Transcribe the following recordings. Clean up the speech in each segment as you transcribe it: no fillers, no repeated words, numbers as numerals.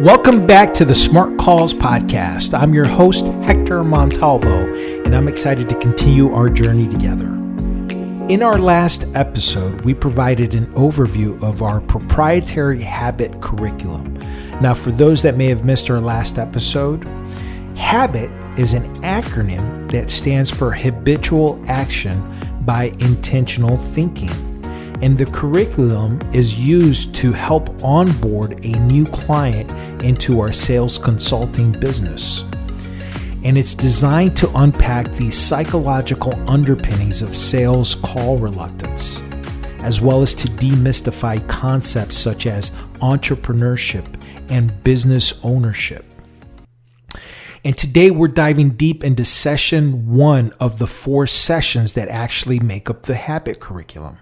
Welcome back to the Smart Calls podcast. I'm your host, Hector Montalvo, and I'm excited to continue our journey together. In our last episode, we provided an overview of our proprietary habit curriculum. Now, for those that may have missed our last episode, HABIT is an acronym that stands for Habitual Action by Intentional Thinking. And the curriculum is used to help onboard a new client into our sales consulting business. And it's designed to unpack the psychological underpinnings of sales call reluctance, as well as to demystify concepts such as entrepreneurship and business ownership. And today we're diving deep into session 1 of the 4 sessions that actually make up the habit curriculum.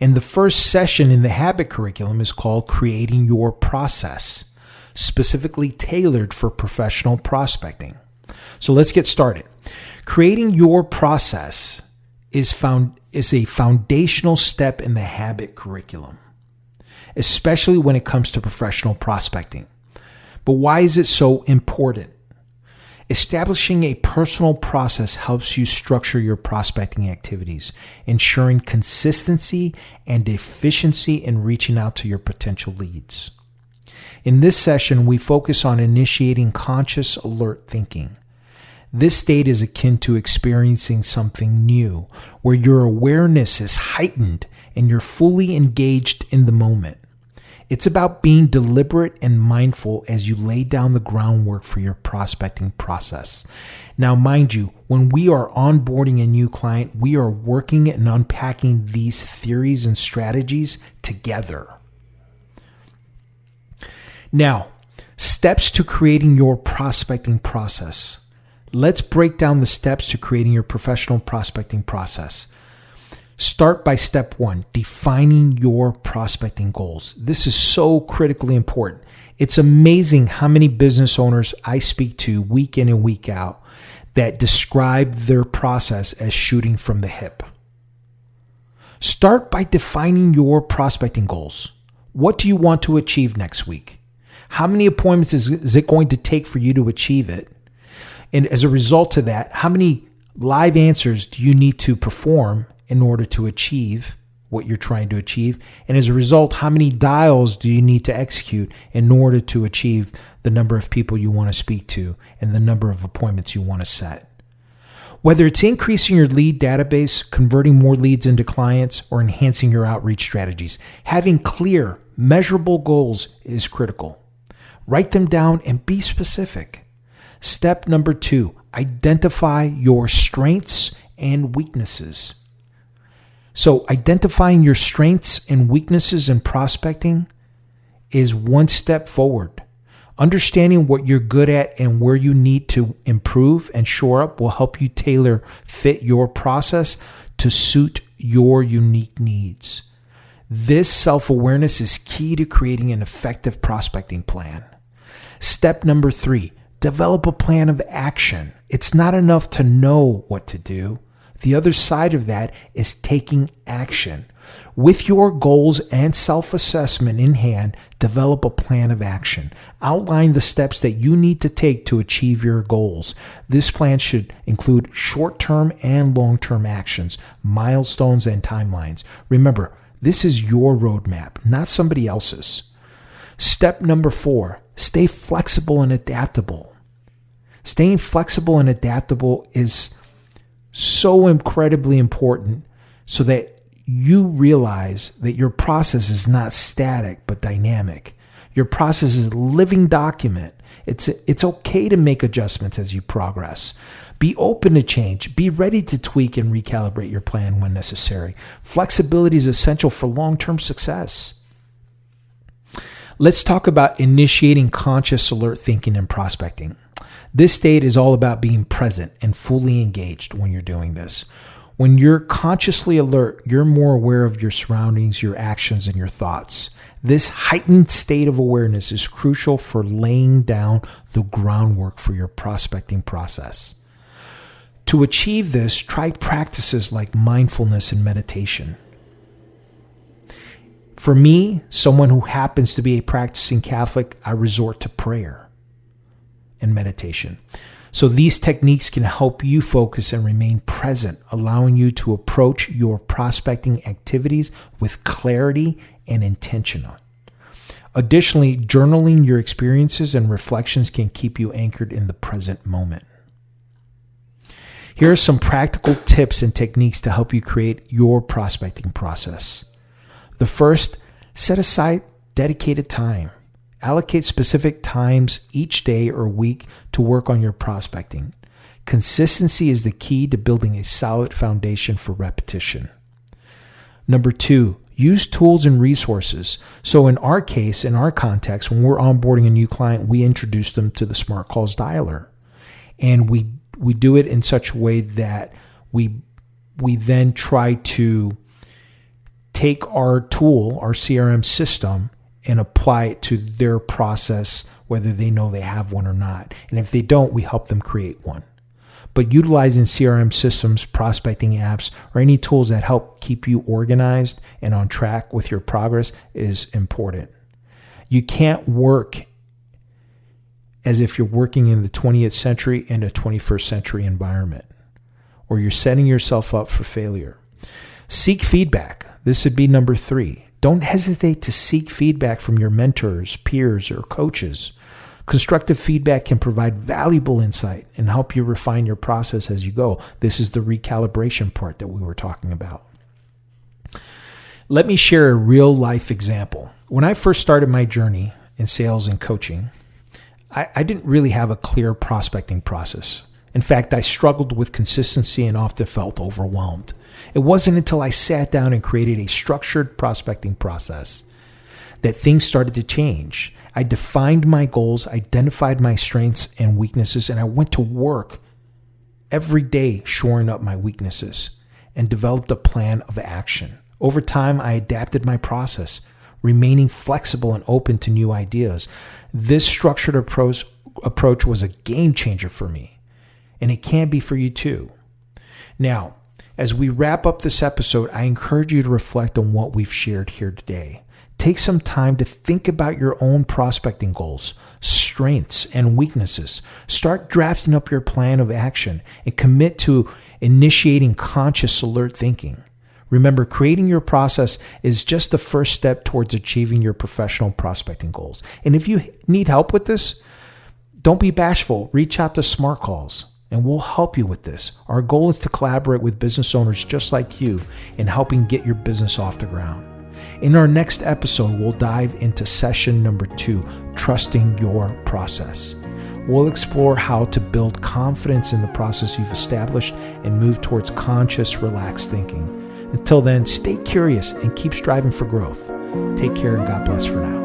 And the first session in the habit curriculum is called Creating Your Process, specifically tailored for professional prospecting. So let's get started. Creating your process is a foundational step in the habit curriculum, especially when it comes to professional prospecting. But why is it so important? Establishing a personal process helps you structure your prospecting activities, ensuring consistency and efficiency in reaching out to your potential leads. In this session, we focus on initiating conscious alert thinking. This state is akin to experiencing something new, where your awareness is heightened and you're fully engaged in the moment. It's about being deliberate and mindful as you lay down the groundwork for your prospecting process. Now, mind you, when we are onboarding a new client, we are working and unpacking these theories and strategies together. Now, steps to creating your prospecting process. Let's break down the steps to creating your professional prospecting process. Start by step 1, defining your prospecting goals. This is so critically important. It's amazing how many business owners I speak to week in and week out that describe their process as shooting from the hip. Start by defining your prospecting goals. What do you want to achieve next week? How many appointments is it going to take for you to achieve it? And as a result of that, how many live answers do you need to perform in order to achieve what you're trying to achieve? And as a result, how many dials do you need to execute in order to achieve the number of people you want to speak to and the number of appointments you want to set? Whether it's increasing your lead database, converting more leads into clients, or enhancing your outreach strategies, having clear, measurable goals is critical. Write them down and be specific. Step number 2, identify your strengths and weaknesses. So identifying your strengths and weaknesses in prospecting is one step forward. Understanding what you're good at and where you need to improve and shore up will help you tailor fit your process to suit your unique needs. This self-awareness is key to creating an effective prospecting plan. Step number 3, develop a plan of action. It's not enough to know what to do. The other side of that is taking action. With your goals and self-assessment in hand, develop a plan of action. Outline the steps that you need to take to achieve your goals. This plan should include short-term and long-term actions, milestones, and timelines. Remember, this is your roadmap, not somebody else's. Step number 4, stay flexible and adaptable. Staying flexible and adaptable is so incredibly important so that you realize that your process is not static but dynamic. Your process is a living document. It's okay to make adjustments as you progress. Be open to change. Be ready to tweak and recalibrate your plan when necessary. Flexibility is essential for long-term success. Let's talk about initiating conscious alert thinking and prospecting. This state is all about being present and fully engaged when you're doing this. When you're consciously alert, you're more aware of your surroundings, your actions, and your thoughts. This heightened state of awareness is crucial for laying down the groundwork for your prospecting process. To achieve this, try practices like mindfulness and meditation. For me, someone who happens to be a practicing Catholic, I resort to prayer and meditation. So these techniques can help you focus and remain present, allowing you to approach your prospecting activities with clarity and intention. Additionally, journaling your experiences and reflections can keep you anchored in the present moment. Here are some practical tips and techniques to help you create your prospecting process. The first, set aside dedicated time. Allocate specific times each day or week to work on your prospecting. Consistency is the key to building a solid foundation for repetition. Number 2, use tools and resources. So in our case, in our context, when we're onboarding a new client, we introduce them to the Smart Calls Dialer. And we do it in such a way that we then try to take our tool, our CRM system, and apply it to their process, whether they know they have one or not. And if they don't, we help them create one. But utilizing CRM systems, prospecting apps, or any tools that help keep you organized and on track with your progress is important. You can't work as if you're working in the 20th century in a 21st century environment, or you're setting yourself up for failure. Seek feedback. This would be number 3. Don't hesitate to seek feedback from your mentors, peers, or coaches. Constructive feedback can provide valuable insight and help you refine your process as you go. This is the recalibration part that we were talking about. Let me share a real life example. When I first started my journey in sales and coaching, I didn't really have a clear prospecting process. In fact, I struggled with consistency and often felt overwhelmed. It wasn't until I sat down and created a structured prospecting process that things started to change. I defined my goals, identified my strengths and weaknesses, and I went to work every day shoring up my weaknesses and developed a plan of action. Over time, I adapted my process, remaining flexible and open to new ideas. This structured approach was a game changer for me, and it can be for you too. Now, as we wrap up this episode, I encourage you to reflect on what we've shared here today. Take some time to think about your own prospecting goals, strengths, and weaknesses. Start drafting up your plan of action and commit to initiating conscious, alert thinking. Remember, creating your process is just the first step towards achieving your professional prospecting goals. And if you need help with this, don't be bashful. Reach out to Smart Calls, and we'll help you with this. Our goal is to collaborate with business owners just like you in helping get your business off the ground. In our next episode, we'll dive into session number 2, trusting your process. We'll explore how to build confidence in the process you've established and move towards conscious, relaxed thinking. Until then, stay curious and keep striving for growth. Take care and God bless for now.